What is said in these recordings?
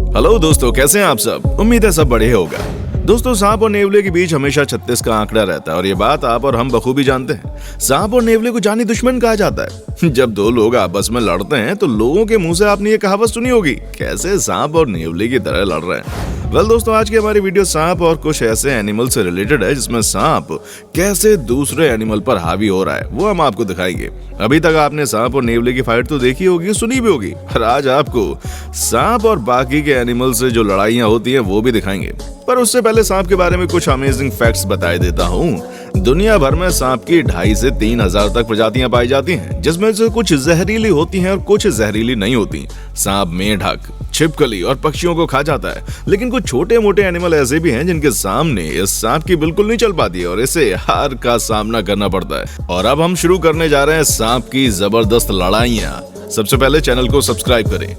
Hello दोस्तों, कैसे हैं आप सब। उम्मीद है सब बढ़िया होगा। दोस्तों, सांप और नेवले के बीच हमेशा 36 का आंकड़ा रहता है और ये बात आप और हम बखूबी जानते हैं। सांप और नेवले को जानी दुश्मन कहा जाता है। जब दो लोग आपस में लड़ते हैं तो लोगों के मुंह से आपने ये कहावत सुनी होगी, कैसे सांप और नेवले की तरह लड़ रहे हैं। वेल दोस्तों, आज की हमारी वीडियो सांप और कुछ ऐसे एनिमल से रिलेटेड है जिसमें सांप कैसे दूसरे एनिमल पर हावी हो रहा है वो हम आपको दिखाएंगे। अभी तक आपने सांप और नेवले की फाइट तो देखी होगी, सुनी भी होगी, और आज आपको सांप और बाकी के एनिमल से जो लड़ाइयां होती हैं वो भी दिखाएंगे। पर उससे पहले सांप के बारे में कुछ अमेजिंग फैक्ट्स बताए देता हूँ। दुनिया भर में सांप की 2,500 से 3,000 तक प्रजातियां पाई जाती हैं, जिसमें से कुछ जहरीली होती हैं और कुछ जहरीली नहीं होती। सांप मेंढक, छिपकली और पक्षियों को खा जाता है, लेकिन कुछ छोटे मोटे एनिमल ऐसे भी हैं जिनके सामने इस सांप की बिल्कुल नहीं चल पाती है और इसे हार का सामना करना पड़ता है। और अब हम शुरू करने जा रहे हैं सांप की जबरदस्त लड़ाइयां। सबसे पहले चैनल को सब्सक्राइब करें।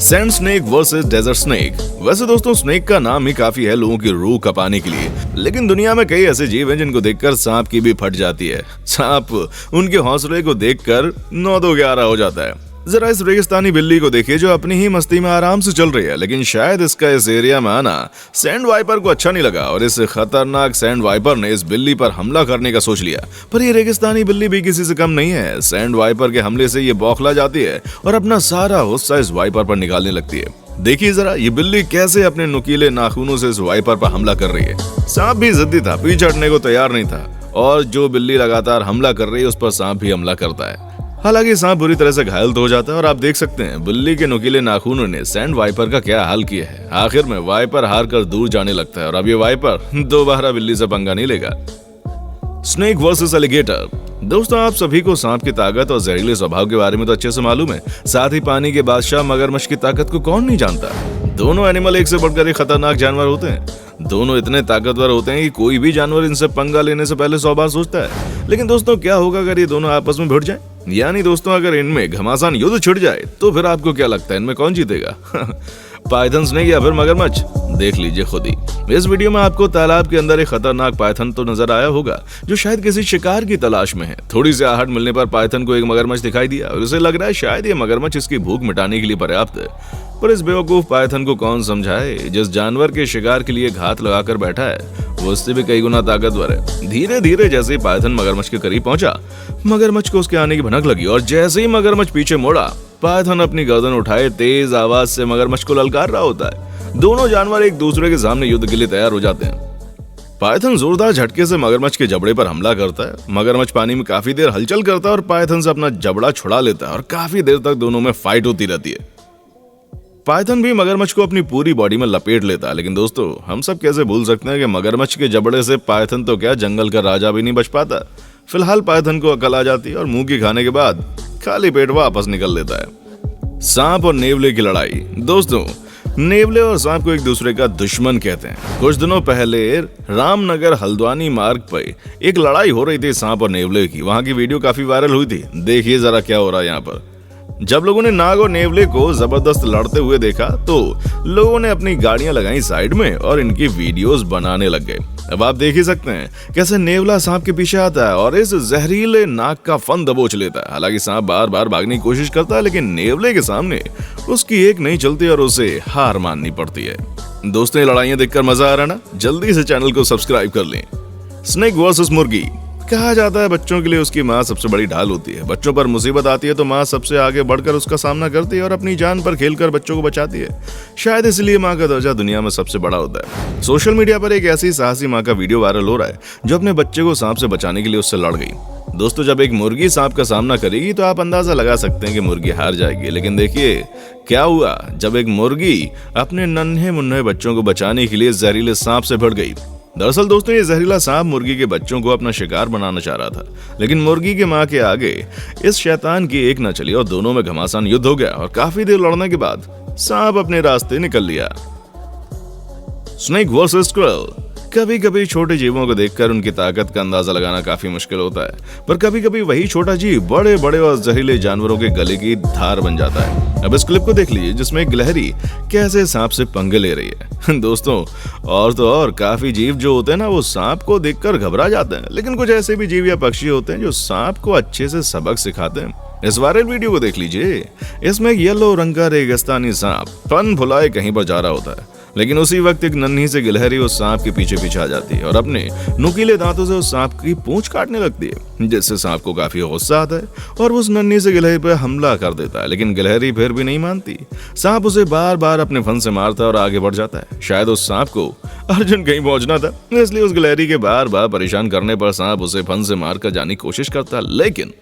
Sand snake versus desert snake. वैसे दोस्तों, स्नेक का नाम ही काफी है लोगों की रूह कपाने के लिए, लेकिन दुनिया में कई ऐसे जीव हैं जिनको देखकर सांप की भी फट जाती है। सांप उनके हौसले को देखकर 9-2-11 हो जाता है। जरा इस रेगिस्तानी बिल्ली को देखिए जो अपनी ही मस्ती में आराम से चल रही है, लेकिन शायद इसका इस एरिया में आना सैंड वाइपर को अच्छा नहीं लगा और इस खतरनाक सैंड वाइपर ने इस बिल्ली पर हमला करने का सोच लिया। पर ये रेगिस्तानी बिल्ली भी किसी से कम नहीं है। सैंड वाइपर के हमले से ये बौखला जाती है और अपना सारा गुस्सा इस वाइपर पर निकालने लगती है। देखिए जरा ये बिल्ली कैसे अपने नुकीले नाखूनों से इस वाइपर पर हमला कर रही है। सांप भी जिद्दी था, पीछे हटने को तैयार नहीं था, और जो बिल्ली लगातार हमला कर रही है उस पर सांप भी हमला करता है। हालांकि सांप बुरी तरह से घायल तो हो जाता है और आप देख सकते हैं बिल्ली के नुकीले नाखूनों ने सैंड वाइपर का क्या हाल किया है। आखिर में वाइपर हार कर दूर जाने लगता है और अब ये वाइपर दोबारा बिल्ली से पंगा नहीं लेगा। Snake versus alligator. दोस्तों, आप सभी को सांप की ताकत और जहरीले स्वभाव के बारे में तो अच्छे से मालूम है, साथ ही पानी के बादशाह मगरमच्छ की ताकत को कौन नहीं जानता। दोनों एनिमल एक से बढ़कर एक खतरनाक जानवर होते हैं। दोनों इतने ताकतवर होते हैं कि कोई भी जानवर इनसे पंगा लेने से पहले 100 बार सोचता है। लेकिन दोस्तों, क्या होगा अगर ये दोनों आपस में भिड़ जाएं? यानी दोस्तों, अगर इनमें घमासान युद्ध छिड़ जाए तो फिर आपको क्या लगता है इनमें कौन जीतेगा? पाइथन स्नेक या फिर मगरमच्छ? देख लीजिए खुद ही। इस वीडियो में आपको तालाब के अंदर एक खतरनाक पाइथन तो नजर आया होगा जो शायद किसी शिकार की तलाश में है। थोड़ी सी आहट मिलने पर पाइथन को एक मगरमच्छ दिखाई दिया और उसे लग रहा है शायद ये मगरमच्छ इसकी भूख मिटाने के लिए पर्याप्त है। पर इस बेवकूफ पाइथन को कौन समझाए, जिस जानवर के शिकार के लिए घात लगाकर बैठा है वो उससे भी कई गुना ताकतवर है। धीरे धीरे जैसे ही पाइथन मगरमच्छ के करीब पहुंचा, मगरमच्छ को उसके आने की भनक लगी और जैसे ही मगरमच्छ पीछे मोड़ा, पाइथन अपनी गर्दन उठाए तेज आवाज से मगरमच्छ को ललकार रहा होता है। दोनों जानवर एक दूसरे के सामने युद्ध के लिए तैयार हो जाते हैं। पाइथन जोरदार झटके से मगरमच्छ के जबड़े पर हमला करता है। मगरमच्छ पानी में काफी देर हलचल करता है और पाइथन से अपना जबड़ा छुड़ा लेता है और काफी देर तक दोनों में फाइट होती रहती है। पाइथन भी मगरमच्छ को अपनी पूरी बॉडी में लपेट लेता है, लेकिन दोस्तों, हम सब कैसे भूल सकते हैं कि मगरमच्छ के जबड़े से पाइथन तो क्या जंगल का राजा भी नहीं बच पाता। फिलहाल पाइथन को अकल आ जाती है और मुंह की खाने के बाद खाली पेट वापस निकल लेता है। सांप और नेवले की लड़ाई। दोस्तों, नेवले और सांप को एक दूसरे का दुश्मन कहते हैं। कुछ दिनों पहले रामनगर हल्द्वानी मार्ग पर एक लड़ाई हो रही थी सांप और नेवले की। वहां की वीडियो काफी वायरल हुई थी। देखिए जरा क्या हो रहा है यहाँ पर। जब लोगों ने नाग और नेवले को जबरदस्त लड़ते हुए देखा तो लोगों ने अपनी गाड़ियां लगाई साइड में और इनकी वीडियोस बनाने लग गए। अब आप देख ही सकते हैं कैसे नेवला सांप के पीछे आता है और इस जहरीले नाग का फन दबोच लेता है। हालांकि सांप बार बार भागने की कोशिश करता है, लेकिन नेवले के सामने उसकी एक नहीं चलती और उसे हार माननी पड़ती है। दोस्तों, ये लड़ाइयां देखकर मजा आ रहा ना? जल्दी से चैनल को सब्सक्राइब कर लें। स्नेक वर्सेस मुर्गी। कहा जाता है बच्चों के लिए उसकी माँ सबसे बड़ी ढाल होती है। बच्चों पर मुसीबत आती है तो माँ सबसे आगे बढ़कर उसका सामना करती है और अपनी जान पर खेलकर बच्चों को बचाती है। शायद इसलिए माँ का दर्जा दुनिया में सबसे बड़ा होता है। सोशल मीडिया पर एक ऐसी साहसी माँ का वीडियो वायरल हो रहा है जो अपने बच्चे को सांप से बचाने के लिए उससे लड़ गई। दोस्तों, जब एक मुर्गी सांप का सामना करेगी तो आप अंदाजा लगा सकते हैं कि मुर्गी हार जाएगी, लेकिन देखिए क्या हुआ जब एक मुर्गी अपने नन्हे मुन्ने बच्चों को बचाने के लिए जहरीले सांप से भिड़ गई। दरअसल दोस्तों, ये जहरीला सांप मुर्गी के बच्चों को अपना शिकार बनाना चाह रहा था, लेकिन मुर्गी के माँ के आगे इस शैतान की एक न चली और दोनों में घमासान युद्ध हो गया और काफी देर लड़ने के बाद सांप अपने रास्ते निकल लिया। Snake versus squirrel. कभी कभी छोटे जीवों को देखकर उनकी ताकत का अंदाजा लगाना काफी मुश्किल होता है, पर कभी कभी वही छोटा जीव बड़े बड़े और जहरीले जानवरों के गले की धार बन जाता है। अब इस क्लिप को देख लीजिए जिसमें एक गिलहरी कैसे सांप से पंगे ले रही है। दोस्तों, और तो और काफी जीव जो होते हैं ना वो सांप को देखकर घबरा जाते हैं, लेकिन कुछ ऐसे भी जीव या पक्षी होते हैं जो सांप को अच्छे से सबक सिखाते हैं। इस वायरल वीडियो को देख लीजिए। इसमें एक येलो रंग का रेगिस्तानी सांप फन भुलाए कहीं पर जा रहा होता है, लेकिन उसी वक्त एक नन्ही से गिलहरी उस सांप के पीछे पीछे आ जाती है और अपने नुकीले दांतों से उस सांप की पूंछ काटने लगती है, जिससे सांप को काफी गुस्सा आता है और उस नन्ही से गिलहरी पर हमला कर देता है। लेकिन गिलहरी फिर भी नहीं मानती। सांप उसे बार बार अपने फन से मारता है और आगे बढ़ जाता है। शायद उस सांप को अर्जुन कहीं पहुंचना था, इसलिए उस गिलहरी के बार बार परेशान करने पर सांप उसे फन से मार कर जाने की कोशिश करता है। लेकिन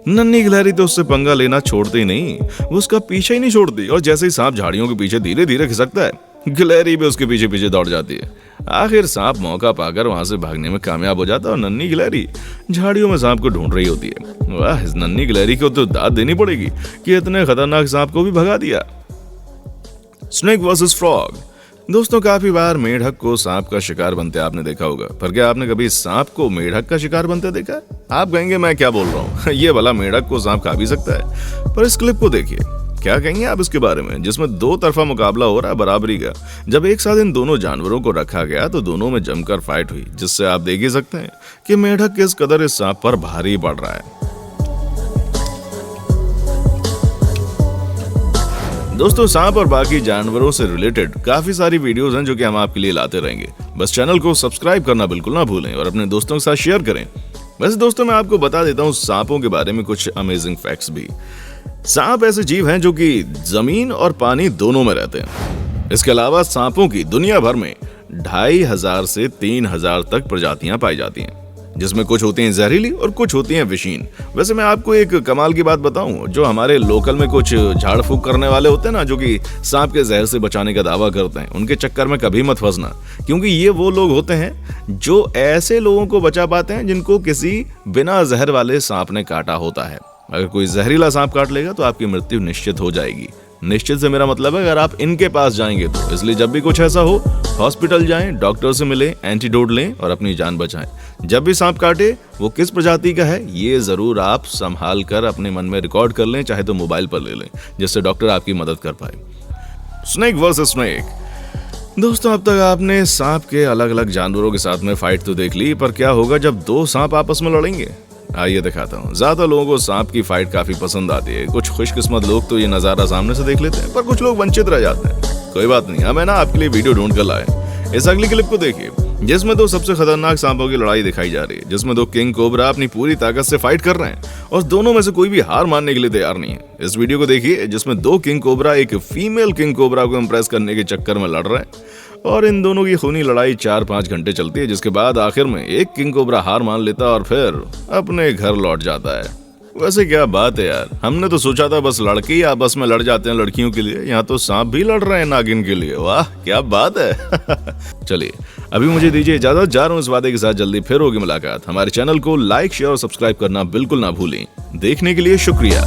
नन्ही गिलहरी तो उससे पंगा लेना छोड़ती नहीं, वो उसका पीछे ही नहीं छोड़ती और जैसे ही सांप झाड़ियों के पीछे धीरे धीरे खिसकता है, गिलहरी भी उसके पीछे पीछे दौड़ जाती है। आखिर सांप मौका पाकर वहां से भागने में कामयाब हो जाता है और नन्ही गिलहरी झाड़ियों में सांप को ढूंढ रही होती है। वाह, इस नन्ही गिलहरी को तो दाद देनी पड़ेगी कि इतने खतरनाक सांप को भी भगा दिया। Snake versus frog. दोस्तों, काफी बार मेढक को सांप का शिकार बनते आपने देखा होगा, पर क्या आपने कभी सांप को मेढक का शिकार बनते देखा? आप कहेंगे मैं क्या बोल रहा हूँ, ये भला मेढक को सांप खा भी सकता है? पर इस क्लिप को देखिए, क्या कहेंगे आप इसके बारे में, जिसमें दो तरफा मुकाबला हो रहा है बराबरी का। जब एक साथ इन दोनों जानवरों को रखा गया तो दोनों में जमकर फाइट हुई, जिससे आप देख ही सकते हैं कि मेढक किस कदर इस सांप पर भारी पड़ रहा है। दोस्तों, सांप और बाकी जानवरों से रिलेटेड काफी सारी वीडियोस हैं जो कि हम आपके लिए लाते रहेंगे। बस चैनल को सब्सक्राइब करना बिल्कुल ना भूलें और अपने दोस्तों के साथ शेयर करें। वैसे दोस्तों, मैं आपको बता देता हूँ सांपों के बारे में कुछ अमेजिंग फैक्ट्स भी। सांप ऐसे जीव हैं जो कि जमीन और पानी दोनों में रहते हैं। इसके अलावा सांपों की दुनिया भर में 2500 से 3000 तक प्रजातियां पाई जाती हैं, जिसमें कुछ होती हैं जहरीली और कुछ होती हैं विषीन। वैसे मैं आपको एक कमाल की बात बताऊं, जो हमारे लोकल में कुछ झाड़ फूक करने वाले होते हैं ना, जो कि सांप के जहर से बचाने का दावा करते हैं, उनके चक्कर में कभी मत फंसना, क्योंकि ये वो लोग होते हैं जो ऐसे लोगों को बचा पाते हैं जिनको किसी बिना जहर वाले सांप ने काटा होता है। अगर कोई जहरीला सांप काट लेगा तो आपकी मृत्यु निश्चित हो जाएगी। निश्चित से मेरा मतलब है अगर आप इनके पास जाएंगे तो। इसलिए जब भी कुछ ऐसा हो, हॉस्पिटल जाएं, डॉक्टर से मिलें, एंटीडोट लें और अपनी जान बचाएं। जब भी सांप काटे वो किस प्रजाति का है ये जरूर आप संभाल कर अपने मन में रिकॉर्ड कर लें, चाहे तो मोबाइल पर ले लें, जिससे डॉक्टर आपकी मदद कर पाए। Snake versus snake. दोस्तों, अब तक आपने सांप के अलग अलग जानवरों के साथ में फाइट तो देख ली, पर क्या होगा जब दो सांप आपस में लड़ेंगे? आइए दिखाता हूँ। ज्यादा लोगों को सांप की फाइट काफी पसंद आती है। कुछ खुशकिस्मत लोग तो ये नजारा सामने से देख लेते हैं, पर कुछ लोग वंचित रह जाते हैं। कोई बात नहीं, हमें ना आपके लिए वीडियो ढूंढ कर लाए। इस अगली क्लिप को देखिए, जिसमें दो सबसे खतरनाक सांपों की लड़ाई दिखाई जा रही है, जिसमें दो किंग कोबरा अपनी पूरी ताकत से फाइट कर रहे हैं और दोनों में से कोई भी हार मानने के लिए तैयार नहीं है। इस वीडियो को देखिए, जिसमें दो किंग कोबरा एक फीमेल किंग कोबरा को इंप्रेस करने के चक्कर में लड़ रहे हैं और इन दोनों की खूनी लड़ाई 4-5 घंटे चलती है, जिसके बाद आखिर में एक किंग कोबरा हार मान लेता और फिर अपने घर लौट जाता है। वैसे क्या बात है यार, हमने तो सोचा था बस लड़के ही आपस में लड़ जाते हैं लड़कियों के लिए, यहाँ तो सांप भी लड़ रहे हैं नागिन के लिए। वाह क्या बात है। चलिए अभी मुझे दीजिए इजाजत, जा रहा हूँ इस वादे के साथ जल्दी फिर होगी मुलाकात। हमारे चैनल को लाइक, शेयर और सब्सक्राइब करना बिल्कुल ना भूलें। देखने के लिए शुक्रिया।